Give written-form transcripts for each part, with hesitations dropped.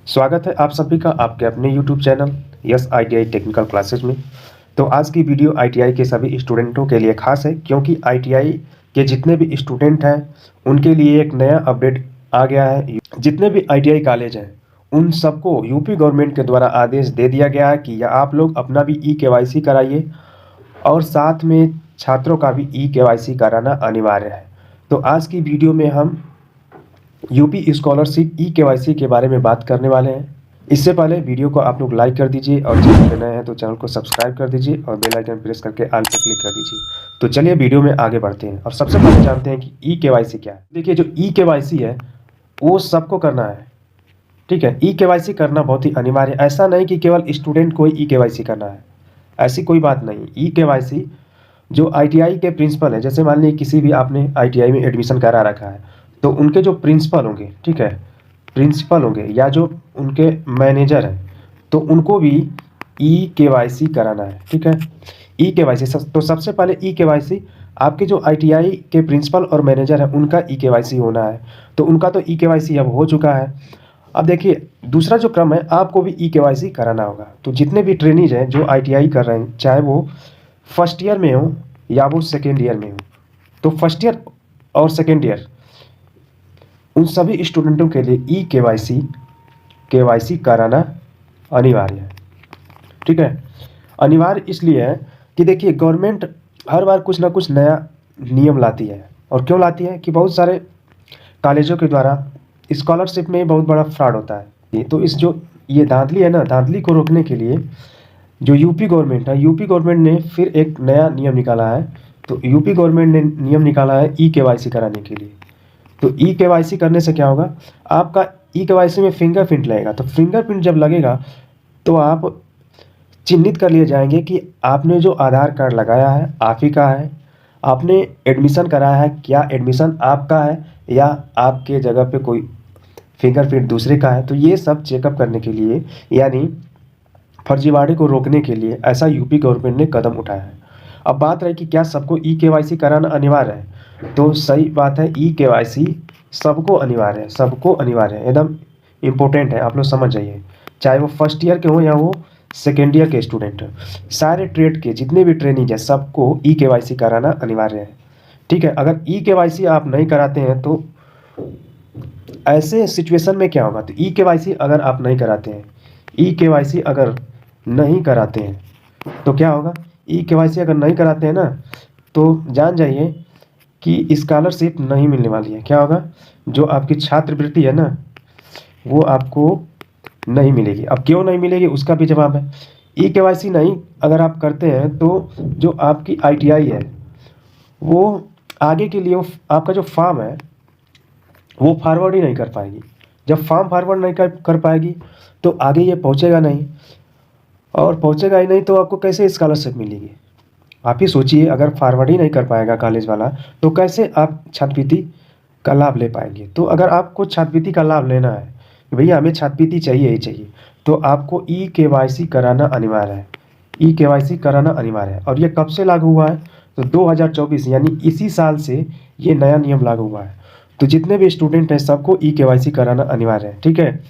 स्वागत है आप सभी का आपके अपने YouTube channel yes ITI technical classes में। तो आज की वीडियो ITI के सभी स्टूडेंटों के लिए खास है, क्योंकि ITI के जितने भी स्टूडेंट हैं उनके लिए एक नया अपडेट आ गया है। जितने भी ITI कॉलेज हैं उन सबको यूपी गवर्नमेंट के द्वारा आदेश दे दिया गया है कि आप लोग अपना भी KYC कराइए और साथ में छात्रों का भी KYC कराना अनिवार्य है। तो आज की वीडियो में हम यूपी स्कॉलरशिप KYC के बारे में बात करने वाले हैं। इससे पहले वीडियो को आप लोग लाइक कर दीजिए और चैनल पे नए हैं तो चैनल को सब्सक्राइब कर दीजिए और बेल आइकन प्रेस करके ऑल पे क्लिक कर दीजिए। तो चलिए वीडियो में आगे बढ़ते हैं और सबसे पहले जानते हैं कि KYC क्या है। देखिए, जो KYC है वो सबको करना है, ठीक है। KYC करना बहुत ही अनिवार्य है। ऐसा नहीं कि केवल स्टूडेंट को ही KYC करना है, ऐसी कोई बात नहीं। KYC जो ITI के प्रिंसिपल है, जैसे मान लीजिए किसी भी आपने ITI में एडमिशन करा रखा है तो उनके जो प्रिंसिपल होंगे, ठीक है, प्रिंसिपल होंगे या जो उनके मैनेजर हैं, तो उनको भी KYC कराना है, ठीक है। KYC तो सबसे पहले KYC आपके जो ITI के प्रिंसिपल और मैनेजर हैं उनका KYC होना है। तो उनका तो KYC अब हो चुका है। अब देखिए, दूसरा जो क्रम है, आपको भी KYC कराना होगा। तो जितने भी ट्रेनीज हैं जो ITI कर रहे हैं, चाहे वो फर्स्ट ईयर में हो या वो सेकेंड ईयर में हो, तो फर्स्ट ईयर और सेकेंड ईयर उन सभी स्टूडेंटों के लिए KYC कराना अनिवार्य है, ठीक है। अनिवार्य इसलिए है कि देखिए, गवर्नमेंट हर बार कुछ ना कुछ नया नियम लाती है। और क्यों लाती है कि बहुत सारे कॉलेजों के द्वारा स्कॉलरशिप में बहुत बड़ा फ्रॉड होता है। तो इस जो ये धांधली है ना, धांधली को रोकने के लिए जो यूपी गवर्नमेंट ने फिर एक नया नियम निकाला है। तो यूपी गवर्नमेंट ने नियम निकाला है KYC कराने के लिए। तो KYC करने से क्या होगा, आपका KYC में फिंगरप्रिंट लगेगा। तो फिंगरप्रिंट जब लगेगा तो आप चिन्हित कर लिए जाएंगे कि आपने जो आधार कार्ड लगाया है आप ही का है, आपने एडमिशन कराया है, क्या एडमिशन आपका है या आपके जगह पे कोई फिंगरप्रिंट दूसरे का है। तो ये सब चेकअप करने के लिए, यानी फर्जीवाड़े को रोकने के लिए ऐसा यूपी गवर्नमेंट ने कदम उठाया है। अब बात रही कि क्या सबको KYC कराना अनिवार्य है, तो सही बात है, KYC सबको अनिवार्य है, सबको अनिवार्य है, एकदम इम्पोर्टेंट है। आप लोग समझ जाइए, चाहे वो फर्स्ट ईयर के हो या वो सेकेंड ईयर के स्टूडेंट, सारे ट्रेड के जितने भी ट्रेनिंग है सबको KYC कराना अनिवार्य है, ठीक है। अगर KYC आप नहीं कराते हैं तो ऐसे सिचुएशन में क्या होगा, तो KYC अगर आप नहीं कराते हैं, KYC अगर नहीं कराते हैं तो क्या होगा, KYC अगर नहीं कराते हैं ना, तो जान जाइए कि स्कॉलरशिप नहीं मिलने वाली है। क्या होगा, जो आपकी छात्रवृत्ति है ना वो आपको नहीं मिलेगी। अब क्यों नहीं मिलेगी उसका भी जवाब है। KYC नहीं अगर आप करते हैं तो जो आपकी ITI है वो आगे के लिए आपका जो फॉर्म है वो फॉरवर्ड ही नहीं कर पाएगी। जब फॉर्म फॉरवर्ड नहीं कर पाएगी तो आगे ये पहुंचेगा नहीं, और पहुंचेगा ही नहीं तो आपको कैसे स्कॉलरशिप मिलेगी। आप ही सोचिए, अगर फॉरवर्ड ही नहीं कर पाएगा कॉलेज वाला तो कैसे आप छात्रवृत्ति का लाभ ले पाएंगे। तो अगर आपको छात्रवृत्ति का लाभ लेना है, भैया हमें छात्रवृत्ति चाहिए ही चाहिए, तो आपको KYC कराना अनिवार्य है। KYC कराना अनिवार्य है। और ये कब से लागू हुआ है, तो 2024 यानी इसी साल से ये नया नियम लागू हुआ है। तो जितने भी स्टूडेंट हैं सबको KYC कराना अनिवार्य है, ठीक है।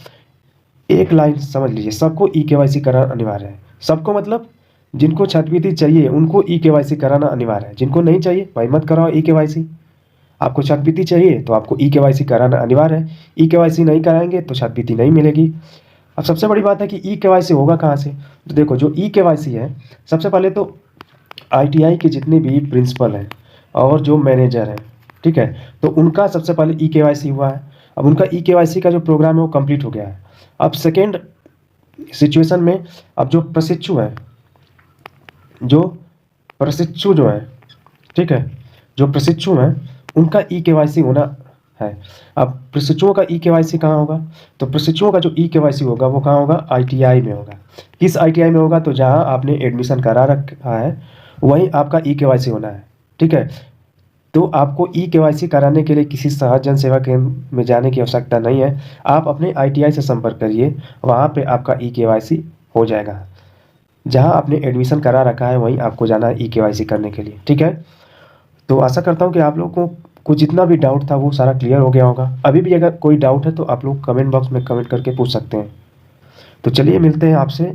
एक लाइन समझ लीजिए, सबको KYC कराना अनिवार्य है। सबको मतलब जिनको छात्रवृत्ति चाहिए उनको KYC कराना अनिवार्य है, जिनको नहीं चाहिए भाई मत कराओ KYC। आपको छात्रवृत्ति चाहिए तो आपको KYC कराना अनिवार्य है। KYC नहीं कराएंगे तो छात्रवृत्ति नहीं मिलेगी। अब सबसे बड़ी बात है कि KYC होगा कहाँ से, तो देखो जो KYC है, सबसे पहले तो ITI के जितने भी प्रिंसिपल हैं और जो मैनेजर हैं, ठीक है, तो उनका सबसे पहले KYC हुआ है। अब उनका KYC का जो प्रोग्राम है वो कंप्लीट हो गया है। अब सेकेंड सिचुएशन में अब जो प्रशिक्षु हैं, जो है, ठीक है, जो प्रशिक्षु हैं उनका KYC होना है। अब प्रशिक्षुओं का KYC कहाँ होगा, तो प्रशिक्षुओं का जो KYC होगा वो कहाँ होगा, ITI में होगा। किस ITI में होगा, तो जहाँ आपने एडमिशन करा रखा है वहीं आपका KYC होना है, ठीक है। तो आपको KYC कराने के लिए किसी सहज जन सेवा केंद्र में जाने की आवश्यकता नहीं है। आप अपने ITI से संपर्क करिए, वहाँ पे आपका KYC हो जाएगा। जहाँ आपने एडमिशन करा रखा है वहीं आपको जाना है KYC करने के लिए, ठीक है। तो आशा करता हूँ कि आप लोगों को जितना भी डाउट था वो सारा क्लियर हो गया होगा। अभी भी अगर कोई डाउट है तो आप लोग कमेंट बॉक्स में कमेंट करके पूछ सकते हैं। तो चलिए मिलते हैं आपसे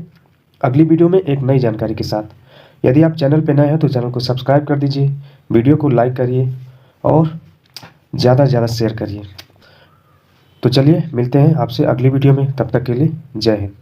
अगली वीडियो में एक नई जानकारी के साथ। यदि आप चैनल पर नए हैं तो चैनल को सब्सक्राइब कर दीजिए, वीडियो को लाइक करिए और ज़्यादा से ज़्यादा शेयर करिए। तो चलिए मिलते हैं आपसे अगली वीडियो में, तब तक के लिए जय हिंद।